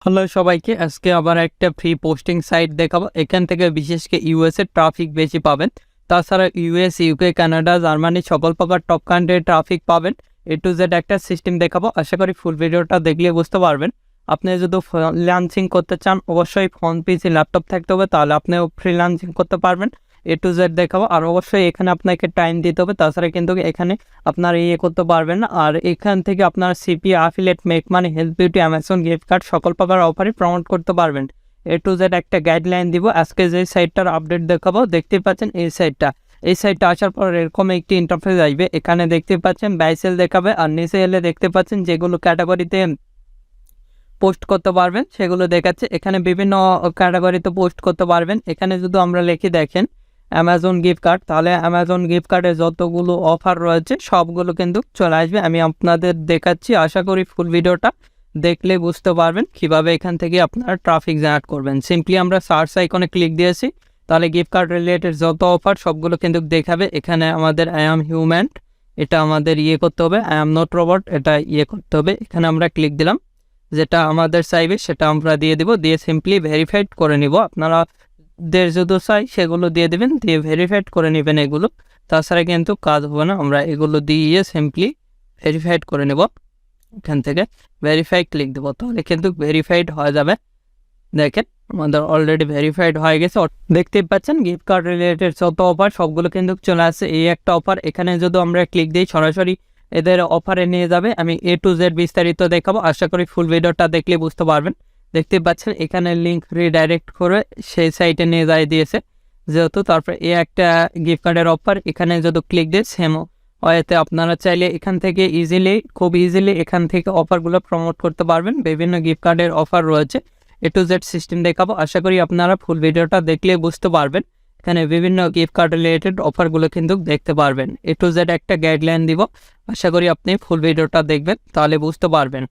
Hello সবাইকে, আজকে আবার একটা ফ্রি পোস্টিং সাইট দেখাবো। এখান থেকে বিশেষ করে ইউএস এর ট্রাফিক বেশি পাবেন। তাছাড়া ইউএস, ইউকে, কানাডা, জার্মানি সকল প্রকার টপ কান্ট্রির ট্রাফিক পাবেন। A to Z একটা সিস্টেম দেখাবো। আশা করি ফুল ভিডিওটা দেখলে বুঝতে পারবেন। আপনি যদি ফ্রিল্যান্সিং করতে চান, অবশ্যই ফোন, পিসি, ল্যাপটপ থাকতে হবে, তাহলে আপনিও ফ্রিল্যান্সিং করতে পারবেন। A to Z দেখাবো। আর অবশ্যই এখানে আপনাকে টাইম দিতে হবে, তাছাড়া কিন্তু এখানে আপনার করতে পারবেন না। আর এখান থেকে আপনার CPA, affiliate, make money, health, beauty, Amazon gift card সকল প্রকার অফারই প্রমোট করতে পারবেন। A to Z একটা গাইডলাইন দিব। আজকে যে সাইটটার আপডেট দেখাবো, দেখতে পাচ্ছেন এই সাইটটা আসার পর এরকম একটি ইন্টারফেস আসবে। এখানে দেখতে পাচ্ছেন বাই সেল দেখাবে, আর নিচে এলে দেখতে পাচ্ছেন যেগুলো ক্যাটাগরিতে পোস্ট করতে পারবেন সেগুলো দেখাচ্ছে। এখানে বিভিন্ন ক্যাটাগরিতে পোস্ট করতে পারবেন। এখানে যদি আমরা লিখি দেখেন অ্যামাজন গিফট কার্ড, তাহলে অ্যামাজন গিফট কার্ডে যতগুলো অফার রয়েছে সবগুলো কিন্তু চলে আসবে। আমি আপনাদের দেখাচ্ছি, আশা করি ফুল ভিডিওটা দেখলে বুঝতে পারবেন কিভাবে এখান থেকে আপনারা ট্রাফিক জেনারেট করবেন। সিম্পলি আমরা সার্চ আইকনে ক্লিক দিয়েছি, তাহলে গিফট কার্ড রিলেটেড যত অফার সবগুলো কিন্তু দেখাবে। এখানে আমাদের আই অ্যাম হিউম্যান, এটা আমাদের করতে হবে। আই অ্যাম নট রোবট, এটা করতে হবে। এখানে আমরা ক্লিক দিলাম, যেটা আমাদের চাইবে সেটা আমরা দিয়ে দেব। দিয়ে সিম্পলি ভেরিফাইড করে নিব। আপনারা যদি চাই সেগুলো দিয়ে দেবেন, দিয়ে ভেরিফাইড করে নেবেন এগুলো। তাছাড়া কিন্তু কাজ হবে না। আমরা এগুলো দিয়ে সিম্পলি ভেরিফাইড করে নেব। এখান থেকে ভেরিফাই ক্লিক দেবো, তাহলে কিন্তু ভেরিফাইড হয়ে যাবে। দেখেন আমাদের অলরেডি ভেরিফাইড হয়ে গেছে। দেখতেই পাচ্ছেন গিফট কার্ড রিলেটেড যত অফার সবগুলো কিন্তু চলে আসছে। এই একটা অফার, এখানে যদি আমরা ক্লিক দিই সরাসরি এদের অফারে নিয়ে যাবে। আমি A to Z বিস্তারিত দেখাবো, আশা করি ফুল ভিডিওটা দেখলে বুঝতে পারবেন। দেখতে পাচ্ছেন এখানে লিঙ্ক রিডাইরেক্ট করে সেই সাইটে নিয়ে যাই দিয়েছে যেহেতু। তারপর একটা গিফট কার্ডের অফার, এখানে যদি ক্লিক দিই সেম ওয়েতে আপনারা চাইলে এখান থেকে খুব ইজিলি এখান থেকে অফারগুলো প্রমোট করতে পারবেন। বিভিন্ন গিফট কার্ডের অফার রয়েছে। A to Z সিস্টেম দেখাবো, আশা করি আপনারা ফুল ভিডিওটা দেখলে বুঝতে পারবেন। এখানে বিভিন্ন গিফট কার্ড রিলেটেড অফারগুলো কিন্তু দেখতে পারবেন। A to Z একটা গাইডলাইন দিব, আশা করি আপনি ফুল ভিডিওটা দেখবেন, তাহলে বুঝতে পারবেন।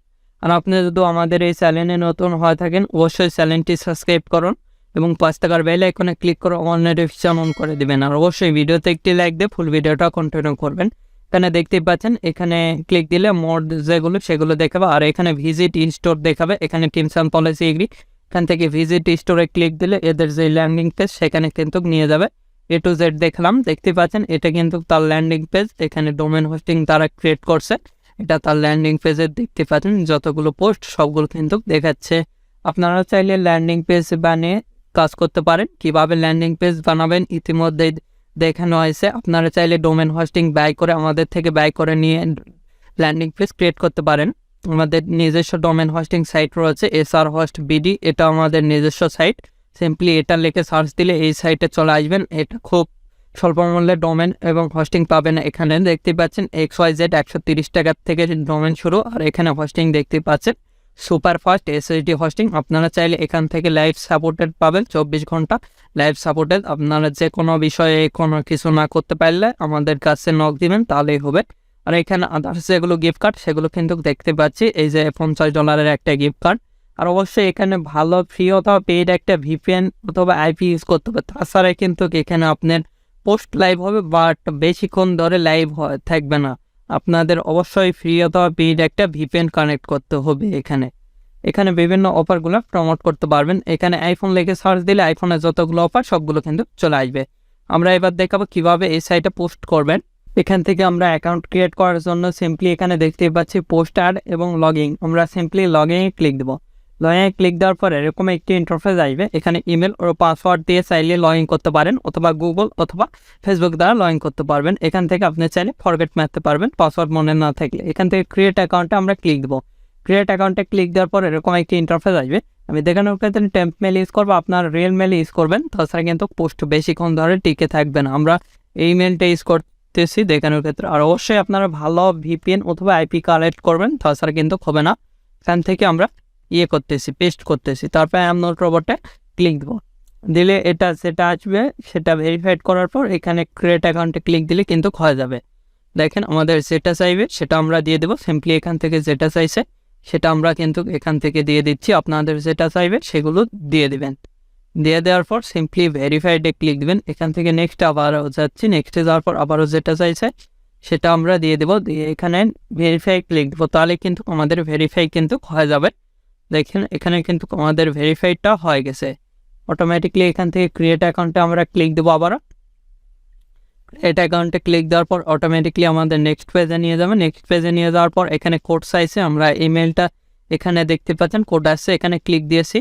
আর আপনি যদি আমাদের এই চ্যানেলে নতুন হয়ে থাকেন, অবশ্যই চ্যানেলটি সাবস্ক্রাইব করুন এবং 5 টাকার বেল আইকনে ক্লিক করে অল নোটিফিকেশন অন করে দিবেন। আর অবশ্যই ভিডিওতে একটি লাইক দিয়ে ফুল ভিডিওটা কন্টিনিউ করবেন। এখানে দেখতেই পাচ্ছেন, এখানে ক্লিক দিলে মোড যেগুলো সেগুলো দেখাবে। আর এখানে ভিজিট স্টোর দেখাবে। এখানে টিমস অ্যান্ড পলিসি এগ্রি, এখান থেকে ভিজিট স্টোরে ক্লিক দিলে এদের যে ল্যান্ডিং পেজ সেখানে কিন্তু নিয়ে যাবে। A to Z দেখলাম, দেখতে পাচ্ছেন এটা কিন্তু তার ল্যান্ডিং পেজ। এখানে ডোমেন হোস্টিং তারা ক্রিয়েট করছে, এটা তার ল্যান্ডিং পেজে দেখতে পাচ্ছেন যতগুলো পোস্ট সবগুলো কিন্তু দেখাচ্ছে। আপনারা চাইলে ল্যান্ডিং পেজ বানিয়ে কাজ করতে পারেন। কিভাবে ল্যান্ডিং পেজ বানাবেন ইতিমধ্যেই দেখানো হয়েছে। আপনারা চাইলে ডোমেন হোস্টিং ব্যয় করে আমাদের থেকে ব্যয় করে নিয়ে ল্যান্ডিং পেজ ক্রিয়েট করতে পারেন। আমাদের নিজস্ব ডোমেন হোস্টিং সাইট রয়েছে SR-Host-BD, এটা আমাদের নিজস্ব সাইট। সিম্পলি এটা লিখে সার্চ দিলে এই সাইটে চলে আসবেন। এটা খুব স্বল্প মূল্যে ডোমেন এবং হোস্টিং পাবেন। এখানে দেখতে পাচ্ছেন XYZ 130 টাকার থেকে ডোমেন শুরু। আর এখানে হোস্টিং দেখতে পাচ্ছেন সুপার ফাস্ট SSD হোস্টিং। আপনারা চাইলে এখান থেকে লাইভ সাপোর্টেড পাবেন, 24 ঘন্টা লাইভ সাপোর্টেড। আপনারা যে কোনো বিষয়ে কোনো কিছু না করতে পারলে আমাদের কাছে নক দিবেন, তাহলেই হবে। আর এখানে আদার্স যেগুলো গিফট কার্ড সেগুলো কিন্তু দেখতে পাচ্ছি, এই যে $50 একটা গিফট কার্ড। আর অবশ্যই এখানে ভালো ফ্রি অথবা পেইড একটা VPN অথবা IP ইউজ করতে হবে। তাছাড়া কিন্তু এখানে আপনার পোস্ট লাইভ হবে, বাট বেশিক্ষণ ধরে লাইভ থাকবে না। আপনাদের অবশ্যই ফ্রি অথবা পেইড একটা VPN কানেক্ট করতে হবে। এখানে বিভিন্ন অফারগুলো প্রমোট করতে পারবেন। এখানে আইফোন লিখে সার্চ দিলে আইফোনের যতগুলো অফার সবগুলো কিন্তু চলে আসবে। আমরা এবার দেখাবো কিভাবে এই সাইটে পোস্ট করবেন। এখান থেকে আমরা অ্যাকাউন্ট ক্রিয়েট করার জন্য সিম্পলি এখানে দেখতে পাচ্ছি পোস্ট অ্যাড এবং লগইন। আমরা সিম্পলি লগইনে ক্লিক দেবো। লগইনে ক্লিক দেওয়ার পরে এরকম একটি ইন্টারফেস আসবে। এখানে ইমেল ও পাসওয়ার্ড দিয়ে চাইলে লগইন করতে পারেন, অথবা গুগল অথবা ফেসবুক দ্বারা লগইন করতে পারবেন। এখান থেকে আপনি চাইলে ফরগেট মারতে পারবেন পাসওয়ার্ড মনে না থাকলে। এখান থেকে ক্রিয়েট অ্যাকাউন্টে আমরা ক্লিক দেবো। ক্রিয়েট অ্যাকাউন্টে ক্লিক দেওয়ার পর এরকম একটি ইন্টারফেস আসবে। আমি দেখানোর ক্ষেত্রে টেম্প মেল ইউজ করবো, আপনার রিয়েল মেল ইউজ করবেন। তাছাড়া কিন্তু পোস্ট বেশিক্ষণ ধরে টিকে থাকবে না। আমরা এই মেলটা ইউজ করতেছি দেখানোর ক্ষেত্রে। আর অবশ্যই আপনারা ভালো VPN অথবা IP কালেক্ট করবেন, তাছাড়া কিন্তু হবে না। এখান থেকে আমরা পেস্ট করতেছি। তারপর আই অ্যাম নট রোবটে ক্লিক দেবো। দিলে এটা সেটা আসবে, সেটা ভেরিফাইড করার পর এখানে ক্রিয়েট অ্যাকাউন্টে ক্লিক দিলে কিন্তু হয়ে যাবে। দেখেন আমাদের যেটা চাইবে সেটা আমরা দিয়ে দেবো। সিম্পলি এখান থেকে যেটা চাইছে সেটা আমরা কিন্তু এখান থেকে দিয়ে দিচ্ছি। আপনাদের যেটা চাইবে সেগুলো দিয়ে দিবেন। দিয়ে দেওয়ার পর সিম্পলি ভেরিফাইডে ক্লিক দিবেন। এখান থেকে নেক্সট আবারও যাচ্ছি, নেক্সটে যাওয়ার পর আবারও যেটা চাইছে সেটা আমরা দিয়ে দেবো। দিয়ে এখানে ভেরিফাই ক্লিক দেবো, তাহলে কিন্তু আমাদের ভেরিফাই কিন্তু হয়ে যাবে। দেখেন এখানে কিন্তু আমাদের ভেরিফাইডটা হয়ে গেছে অটোমেটিকলি। এখান থেকে ক্রিয়েট অ্যাকাউন্টে আমরা ক্লিক দেবো আবার। ক্রিয়েট অ্যাকাউন্টে ক্লিক দেওয়ার পর অটোমেটিকলি আমাদের নেক্সট পেজে নিয়ে যাবে। নেক্সট পেজে নিয়ে যাওয়ার পর এখানে কোড সাইজে আমরা ইমেলটা এখানে দেখতে পাচ্ছেন কোড আসছে, এখানে ক্লিক দিয়েছি।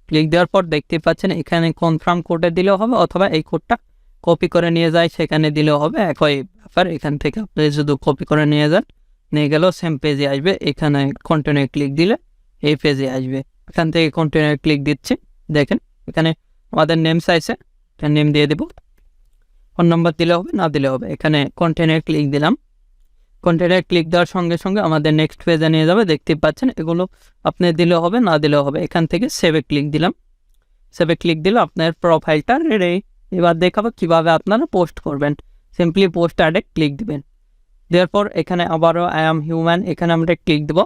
ক্লিক দেওয়ার পর দেখতে পাচ্ছেন এখানে কনফার্ম কোডে দিলেও হবে অথবা এই কোডটা কপি করে নিয়ে যায় সেখানে দিলেও হবে, একই ব্যাপার। এখান থেকে আপনি শুধু কপি করে নিয়ে যান, নিয়ে গেলেও সেম পেজে আসবে। এখানে কন্টিনিউ ক্লিক দিলে এই পেজে আসবে। এখান থেকে কন্টিনিউ ক্লিক দিচ্ছি, দেখেন এখানে আমাদের নেম চাইছে, এখানে নেম দিয়ে দেবো। ফোন নাম্বার দিলে হবে, না দিলে হবে। এখানে কন্টিনিউ ক্লিক দিলাম। কন্টিনিউ ক্লিক দেওয়ার সঙ্গে সঙ্গে আমাদের নেক্সট পেজে নিয়ে যাবে। দেখতে পাচ্ছেন এগুলো আপনি দিলেও হবে, না দিলেও হবে। এখান থেকে সেভে ক্লিক দিলাম। সেভে ক্লিক দিলে আপনার প্রোফাইলটা রেডি। এবার দেখাবো কীভাবে আপনারা পোস্ট করবেন। সিম্পলি পোস্ট অ্যাডে ক্লিক দিবেন। দেওয়ার পর এখানে আবারও আই অ্যাম হিউম্যান, এখানে আমরা ক্লিক দেবো।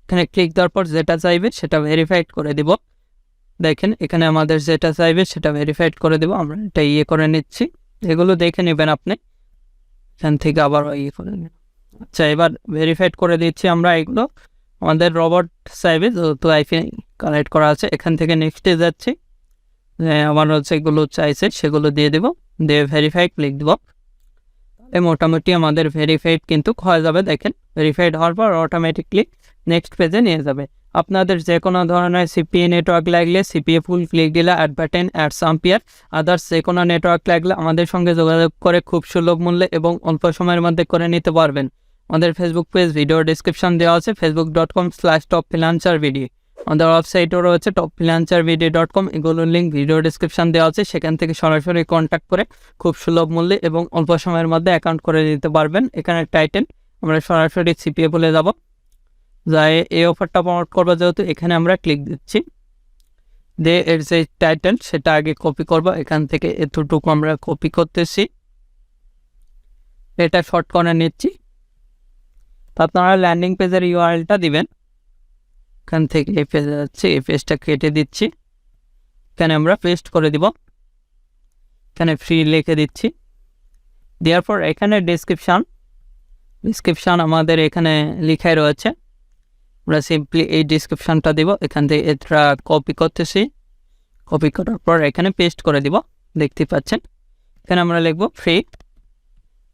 এখানে ক্লিক দেওয়ার পর যেটা চাইবে সেটা ভেরিফাইড করে দেব। দেখেন এখানে আমাদের যেটা চাইবে সেটা ভেরিফাইড করে দেব। আমরা এটা করে নিচ্ছি, এগুলো দেখে নেবেন আপনি। এখান থেকে আবার করে নেবেন। আচ্ছা, এবার ভেরিফাইড করে দিচ্ছি আমরা এগুলো। আমাদের রবট চাইবে যেহেতু আইপি কানেক্ট করা আছে। এখান থেকে নেক্সটে যাচ্ছি, আমার যেগুলো চাইছে সেগুলো দিয়ে দেব, দিয়ে ভেরিফাইড ক্লিক দেব। মোটামুটি আমাদের ভেরিফাইড কিন্তু হয়ে যাবে। দেখেন ভেরিফাইড হওয়ার পর অটোমেটিকলি নেক্সট পেজে নিয়ে যাবে। আপনাদের যে কোনো ধরনের সিপিএ নেটওয়ার্ক লাগলে সিপিএ ফুল ক্লিক দিলে অ্যাডভার্টেন অ্যাডস আম্পিয়ার আদার্স যে কোনো নেটওয়ার্ক লাগলে আমাদের সঙ্গে যোগাযোগ করে খুব সুলভ মূল্যে এবং অল্প সময়ের মধ্যে করে নিতে পারবেন। আমাদের ফেসবুক পেজ ভিডিও ডিসক্রিপশন দেওয়া আছে, facebook.com/topfreelancervideo। আমাদের ওয়েবসাইটও রয়েছে topfreelancervideo.com, এগুলোর লিঙ্ক ভিডিও ডিসক্রিপশন দেওয়া আছে। সেখান থেকে সরাসরি কন্ট্যাক্ট করে খুব সুলভ মূল্যে এবং অল্প সময়ের মধ্যে অ্যাকাউন্ট করে দিতে পারবেন। এখানে টাইটেল আমরা সরাসরি সিপিএ বলে যাব, যাই এই অফারটা প্রমোট করবো যেহেতু এখানে আমরা ক্লিক দিচ্ছি। দিয়ে এর যে টাইটেল সেটা আগে কপি করব। এখান থেকে এতটুকু আমরা কপি করতেছি, এটা শর্ট করে নিচ্ছি। আপনারা ল্যান্ডিং পেজের ইউআরএলটা দিবেন। এখান থেকে এই পেজে যাচ্ছি, এই পেজটা কেটে দিচ্ছি, এখানে আমরা পেস্ট করে দিব। এখানে ফ্রি লিখে দিচ্ছি। দেওয়ার পর এখানে ডিসক্রিপশান আমাদের এখানে লেখাই রয়েছে, আমরা সিম্পলি এই ডিসক্রিপশানটা দিব। এখান থেকে এটা কপি করতেছি, কপি করার পর এখানে পেস্ট করে দিব। দেখতে পাচ্ছেন এখানে আমরা লিখব ফ্রি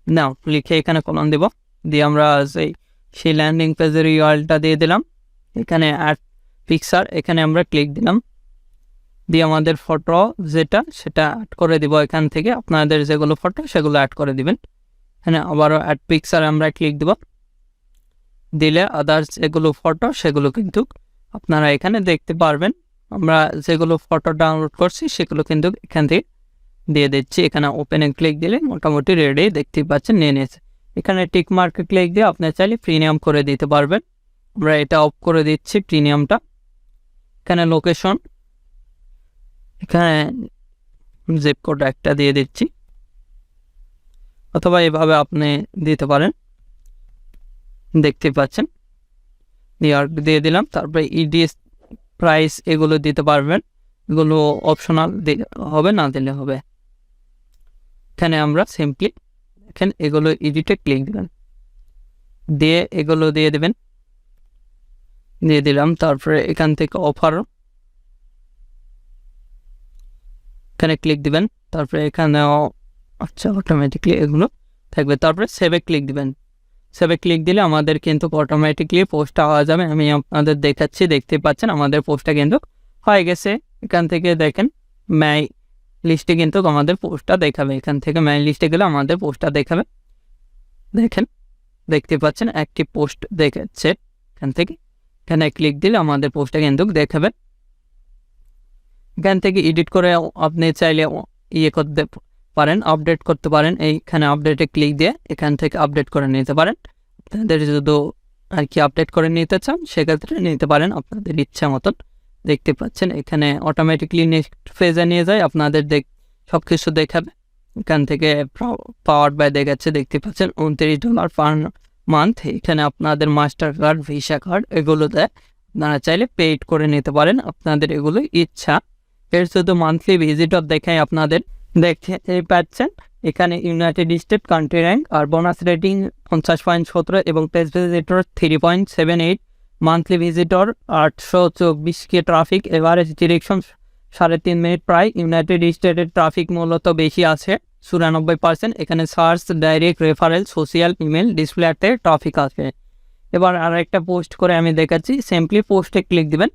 নাও, লিখে এখানে কলম দিব। দিয়ে আমরা সেই ল্যান্ডিং পেজের ইউআরএলটা দিয়ে দিলাম। এখানে অ্যাড পিকচার, এখানে আমরা ক্লিক দিলাম। দিয়ে আমাদের ফটো যেটা সেটা অ্যাড করে দিব। এখান থেকে আপনাদের যেগুলো ফটো সেগুলো অ্যাড করে দিবেন। এখানে আবারও অ্যাড পিকচার আমরা ক্লিক দিব। দিলে আদার্স যেগুলো ফটো সেগুলো কিন্তু আপনারা এখানে দেখতে পারবেন। আমরা যেগুলো ফটো ডাউনলোড করছি সেগুলো কিন্তু এখান থেকে দিয়ে দিচ্ছি। এখানে ওপেনে ক্লিক দিলে মোটামুটি রেডি, দেখতে পাচ্ছেন নিয়ে নিয়েছে। এখানে টিক মার্কে ক্লিক দিয়ে আপনি চাইলে প্রিমিয়াম করে দিতে পারবেন। আমরা এটা অফ করে দিচ্ছি প্রিমিয়ামটা। এখানে লোকেশন, এখানে জিপ কোড একটা দিয়ে দিচ্ছি, অথবা এভাবে আপনি দিতে পারেন। দেখতে পাচ্ছেন দিয়ে দিলাম। তারপরে ইডিএস প্রাইস এগুলো দিতে পারবেন, এগুলো অপশনাল হবে, না দিলে হবে। এখানে আমরা সিম্পলি এখানে এগুলো এডিটে ক্লিক দিবেন, দিয়ে এগুলো দিয়ে দেবেন, দিয়ে দিলাম। তারপরে এখান থেকে অফার এখানে ক্লিক দিবেন। তারপরে এখানে আচ্ছা অটোমেটিকলি এগুলো থাকবে। তারপরে সেভে ক্লিক দিবেন। সেভে ক্লিক দিলে আমাদের কিন্তু অটোমেটিকলি পোস্টটা হওয়া যাবে। আমি আপনাদের দেখাচ্ছি, দেখতে পাচ্ছেন আমাদের পোস্টটা কিন্তু হয়ে গেছে। এখান থেকে দেখেন মাই লিস্টে কিন্তু আমাদের পোস্টটা দেখাবে। এখান থেকে মাই লিস্টে গেলে আমাদের পোস্টটা দেখাবে। দেখেন দেখতে পাচ্ছেন একটি পোস্ট দেখাচ্ছে। এখান থেকে এখানে ক্লিক দিলে আমাদের পোস্টটা কিন্তু দেখাবে। এখান থেকে এডিট করে আপনি চাইলে করতে পারেন, আপডেট করতে পারেন। এইখানে আপডেটে ক্লিক দিয়ে এখান থেকে আপডেট করে নিতে পারেন। আপনাদের যদি আর কি আপডেট করে নিতে চান সেক্ষেত্রে নিতে পারেন আপনাদের ইচ্ছা মতন। দেখতে পাচ্ছেন এখানে অটোমেটিকলি নেক্সট পেজে নিয়ে যায়, আপনাদের সব কিছু দেখাবে। এখান থেকে পাওয়ার বাই দেখাচ্ছে, দেখতে পাচ্ছেন $29 পার মান্থ। এখানে আপনাদের মাস্টার কার্ড, ভিসা কার্ড এগুলো দেয়, আপনারা চাইলে পেইড করে নিতে পারেন, আপনাদের এগুলো ইচ্ছা। এর শুধু মান্থলি ভিজিটর দেখায় আপনাদের দেখতে পাচ্ছেন। এখানে ইউনাইটেড স্টেট কান্ট্রি র্যাঙ্ক আর বোনাস রেটিং 50.17 এবং page visitor 3.78, monthly visitor 824K traffic, average direction 3.5 minute প্রায়। ইউনাইটেড স্টেটের ট্রাফিক মূলত বেশি আছে 94%। এখানে search, direct referral, social, email, ডিসপ্লেতে ট্রাফিক আছে। এবার আর একটা পোস্ট করে আমি দেখাচ্ছি। সিম্পলি পোস্টে ক্লিক দিবেন।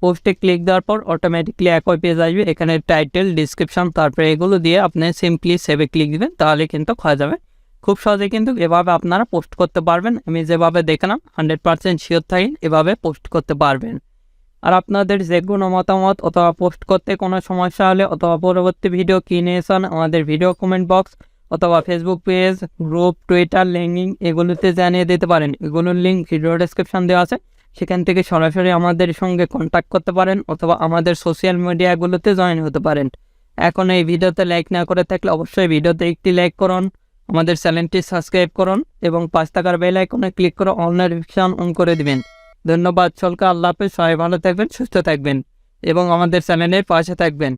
পোস্টে ক্লিক দেওয়ার পর অটোমেটিকলি একই পেজ আসবে। এখানে টাইটেল, ডিসক্রিপশন, তারপরে এগুলো দিয়ে আপনি সিম্পলি সেভে ক্লিক দিবেন, তাহলে কিন্তু হয়ে যাবে। খুব সহজে কিন্তু এভাবে আপনারা পোস্ট করতে পারবেন। আমি যেভাবে দেখালাম 100% শিওর থাকেন এভাবে পোস্ট করতে পারবেন। আর আপনাদের যে কোনো মতামত অথবা পোস্ট করতে কোনো সমস্যা হলে অথবা পরবর্তী ভিডিও কী নিয়েছেন আমাদের ভিডিও কমেন্ট বক্স অথবা Facebook page, group, Twitter, LinkedIn এগুলোতে জানিয়ে দিতে পারেন। এগুলোর লিঙ্ক ভিডিও ডেসক্রিপশন দেওয়া আছে, সেখান থেকে সরাসরি আমাদের সঙ্গে কন্ট্যাক্ট করতে পারেন অথবা আমাদের সোশ্যাল মিডিয়াগুলোতে জয়েন হতে পারেন। এখন এই ভিডিওতে লাইক না করে থাকলে অবশ্যই ভিডিওতে একটি লাইক করুন, আমাদের চ্যানেলটি সাবস্ক্রাইব করুন এবং 5 টাকার বেল আইকনে ক্লিক করে অল নোটিফিকেশন অন করে দিবেন। ধন্যবাদ সকলকে। আল্লাহ হাফেজ। সবাই ভালো থাকবেন, সুস্থ থাকবেন এবং আমাদের চ্যানেলের পাশে থাকবেন।